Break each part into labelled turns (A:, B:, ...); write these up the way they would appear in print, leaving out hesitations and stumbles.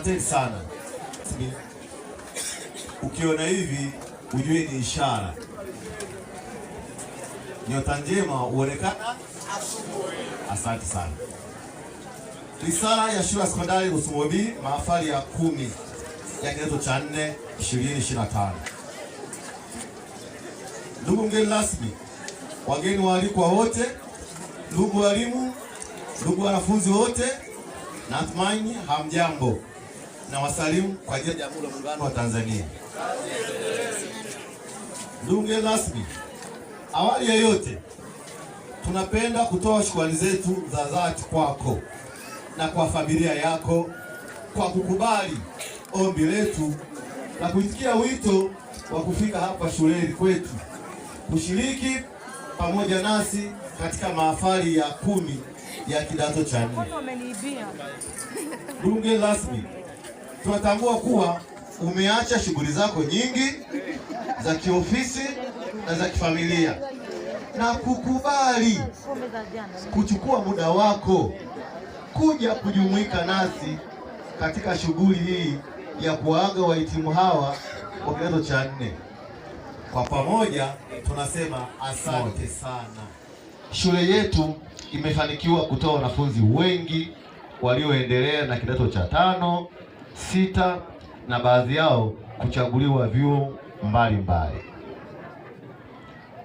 A: Asante sana. Ukiona hivi ujue ni ishara. Nyota njema huonekana asubuhi. Asante sana. Risala ya shule ya sekondari Rusumo B, mahafali ya 10 ya kidato cha 4 2025. Ndugu mgeni rasmi, wageni waalikwa wote, ndugu walimu, ndugu wanafunzi wote, na natumaini hamjambo na wasalimu kwa jina la Jamhuri ya Muungano wa Tanzania. Ndugu mgeni rasmi, awali ya yote tunapenda kutoa shukrani zetu za dhati kwako na kwa familia yako kwa kukubali ombi letu na kuitikia wito wa kufika hapa shuleni kwetu kushiriki pamoja nasi katika mahafali ya 10 ya kidato cha 4. Ndugu mgeni rasmi, tunatambua kuwa umeacha shughuli zako nyingi za kiofisi na za kifamilia na kukubali kuchukua muda wako kuja kujumuika nasi katika shughuli hii ya kuaga wahitimu hawa wa kidato cha 4. Kwa pamoja tunasema asante sana. Shule yetu imefanikiwa kutoa wanafunzi wengi walioendelea na kidato cha 5, 6 na baadhi yao kuchaguliwa vyuo mbalimbali.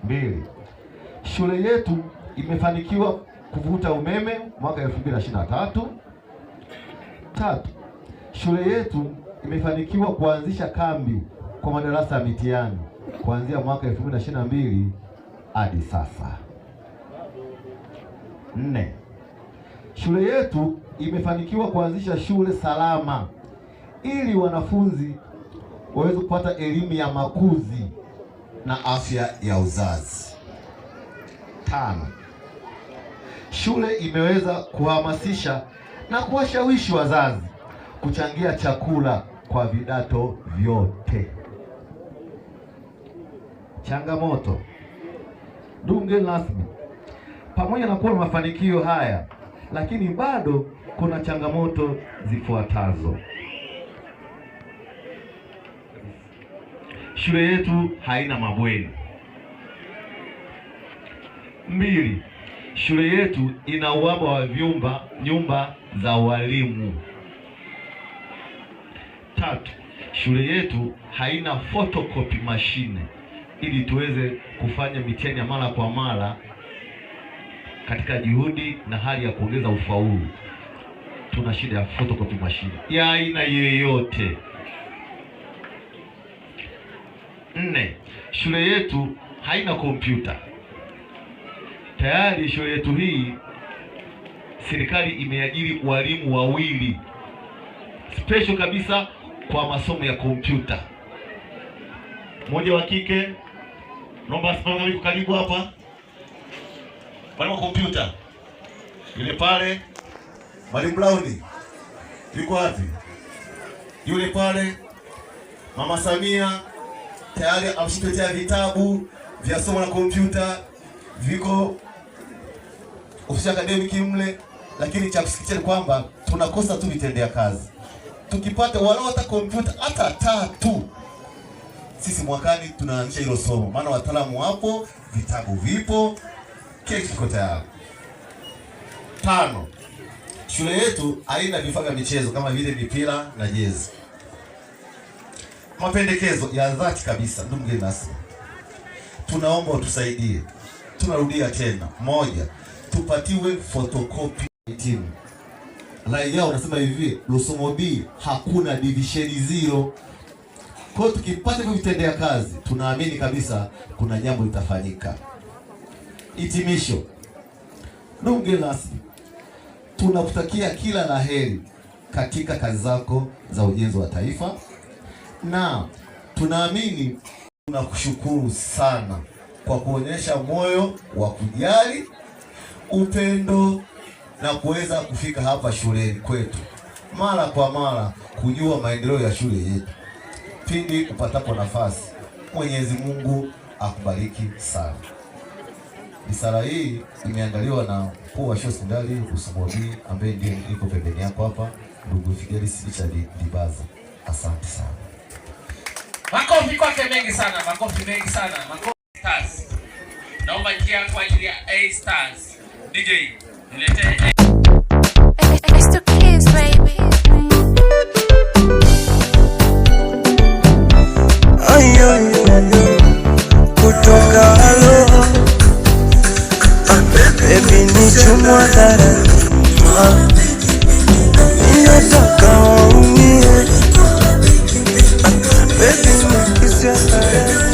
A: 2. Shule yetu imefanikiwa kuvuta umeme mwaka 2023. 3. Shule yetu imefanikiwa kuanzisha kambi kwa madarasa ya mitihani kuanzia mwaka 2022 hadi sasa. 4. Shule yetu imefanikiwa kuanzisha shule salama ili wanafunzi waweze kupata elimu ya makuzi na afya ya uzazi. 5. Shule imeweza kuhamasisha na kuwashawishi wazazi kuchangia chakula kwa vidato vyote. Changamoto. Ndugu mgeni rasmi, pamoja na kuwa mafanikio haya, lakini bado kuna changamoto zifuatazo. Shule yetu haina mabweni. 2. Shule yetu ina uhaba wa nyumba za walimu. 3. Shule yetu haina photocopy machine ili tuweze kufanya mitihani ya mara kwa mara katika juhudi na hali ya kuongeza ufaulu. Tuna shida ya photocopy machine ya aina yoyote. 4. Shule yetu haina kompyuta. Tayari shule yetu hii serikali imeajiri walimu 2 special kabisa kwa masomo ya kompyuta. Mmoja wa kike, naomba simama karibu hapa. Mwalimu wa kompyuta yule pale. Mwalimu Brown yuko wapi? Yule pale. Mama Samia tayari ameshitetea vitabu vya somo la kompyuta, viko ofisi academic mle, lakini cha kusikitisha kwamba tunakosa tu vitendea kazi. Tukipata walau hata kompyuta hata 3, sisi mwakani tunaanzisha hilo somo, maana wataalamu wapo, vitabu vipo, kile kiko tayari. 5. Shule yetu haina vifaa vya michezo kama vile mipira na jezi. Mapendekezo ya dhati kabisa, ndugu mgeni rasmi, tunaomba utusaidie. Tunarudia tena. 1. Tupatiwe photocopy timu. Raia unasema hivi, Rusumo B hakuna division 0. Kwa hiyo tukipata hivyo vitendea kazi, tunaamini kabisa kuna jambo litafanyika. Hitimisho. Ndugu mgeni rasmi, tunakutakia kila laheri katika kazi zako za ujenzi wa taifa, na tunaamini, tunakushukuru sana kwa kuonyesha moyo wa kujali, upendo na kuweza kufika hapa shuleni kwetu mara kwa mara kujua maendeleo ya shule yetu. Pindi upatapo nafasi, Mwenyezi Mungu akubariki sana. Risala hii imeandaliwa na mkuu wa shule sekondari Rusumo B ambaye ndiye iko pembeni yako hapa. ndugu Fidelis Richard Dibaza. Asante sana.
B: Makofi kwake mengi sana, makofi mengi sana. Makofi Stars. Naomba njia kwa ajili ya A Stars. DJ, niletee
C: It's the kids, baby. Kutoka halo baby ni chumwa dara ninataka waumie baby ni kisia dara.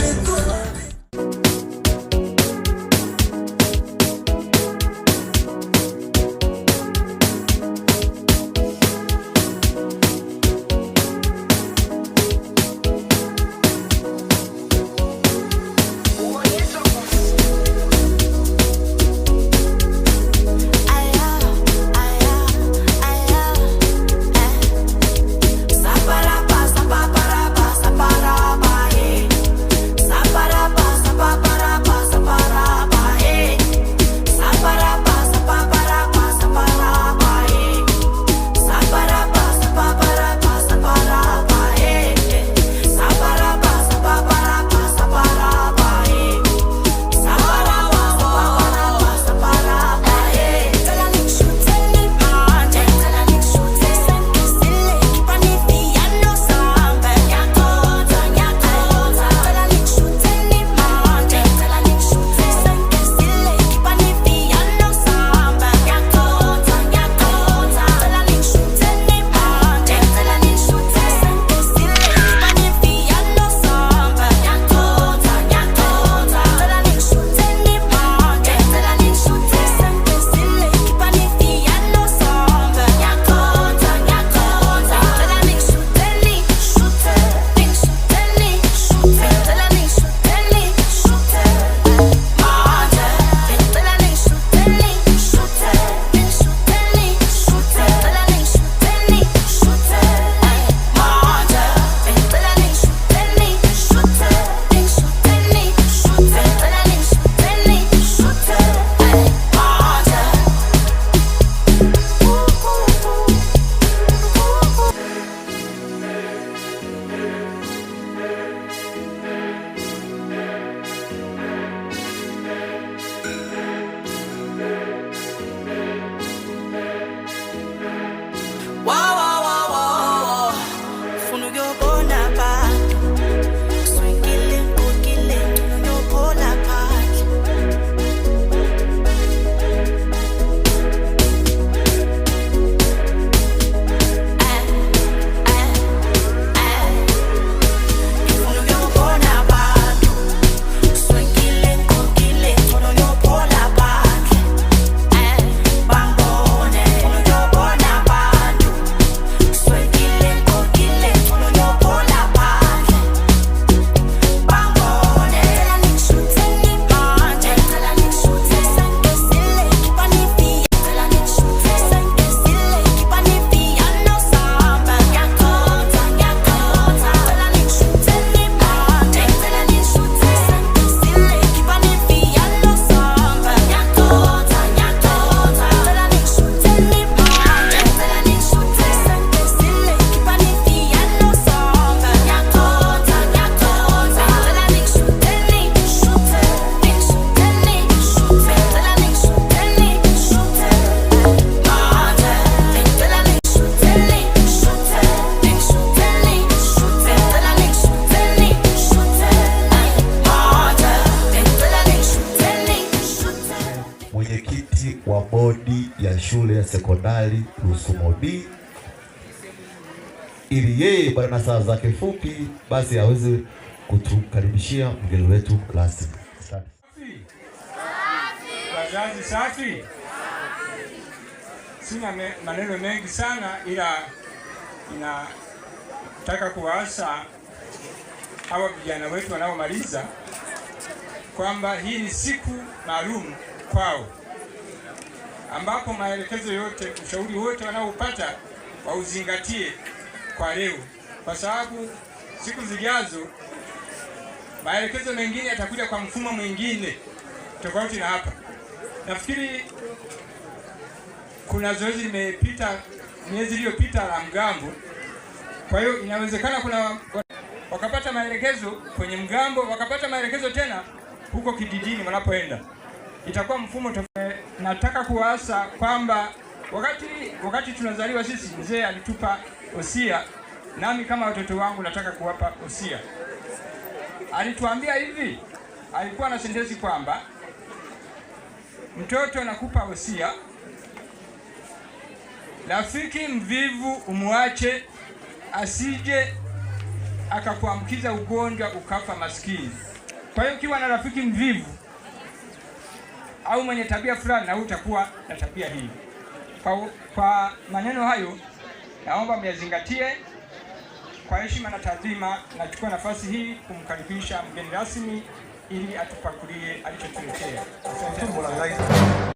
A: wa bodi ya shule ya sekondari Rusumo B, ili yeye bwana na saa zake fupi basi aweze kutukaribishia mgeni wetu rasmi. Asante.
D: Wazazi safi. Sina maneno mengi sana, ila nataka kuwaasa hawa vijana wetu wanaomaliza kwamba hii ni siku maalum kwao, ambapo maelekezo yote, ushauri wote wanaopata wauzingatie kwa leo, kwa sababu siku zijazo maelekezo mengine yatakuja kwa mfumo mwingine tofauti na hapa. Nafikiri kuna zoezi limepita miezi iliyopita la mgambo. Kwa hiyo inawezekana kuna wakapata maelekezo kwenye mgambo, wakapata maelekezo tena huko kijijini wanapoenda. Itakuwa mfumo tofauti. Nataka kuwaasa kwamba wakati tunazaliwa sisi, mzee alitupa usia, nami kama watoto wangu nataka kuwapa usia. Alituambia hivi, alikuwa na sentensi kwamba mtoto nakupa usia, rafiki mvivu umwache, asije akakuambukiza ugonjwa ukafa maskini. Kwa hiyo ukiwa na rafiki mvivu au mwenye tabia fulani, na wewe utakuwa na tabia hii. Kwa maneno hayo naomba myazingatie. Kwa heshima na taadhima, nachukua nafasi hii kumkaribisha mgeni rasmi ili atupakulie alichotuletea. Asante.